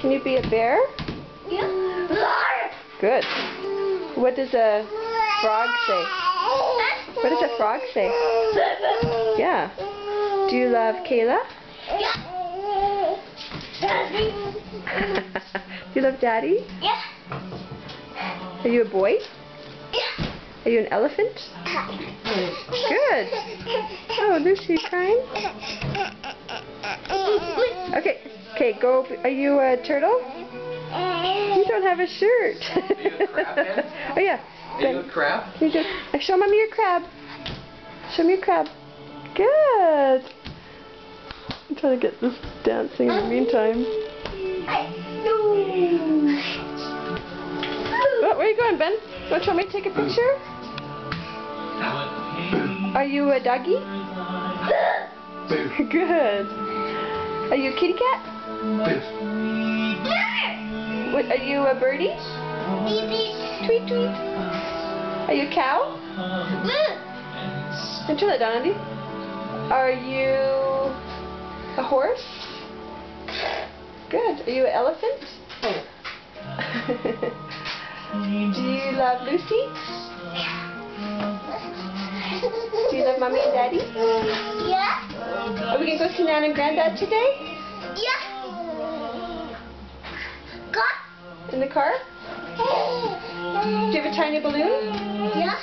Can you be a bear? Yeah. Good. What does a frog say? What does a frog say? Yeah. Do you love Kayla? Yeah. Do you love Daddy? Yeah. Are you a boy? Yeah. Are you an elephant? Good. Oh, Lucy's crying? Okay. Okay, go. Are you a turtle? You don't have a shirt. Are you a crab, Ben? Oh, yeah. Are you a crab? Can you just show Mommy your crab. Show me your crab. Good. I'm trying to get this dancing in the meantime. Oh, where are you going, Ben? Want to take a picture? Are you a doggy? Good. Are you a kitty cat? What, are you a birdie? Tweet, tweet. Are you a cow? And turn that down, Andy. Are you a horse? Good. Are you an elephant? Do you love Lucy? Do you love Mommy and Daddy? Yeah. Are we going to go see Nan and Granddad today? Yeah. Got. In the car? Do you have a tiny balloon? Yeah.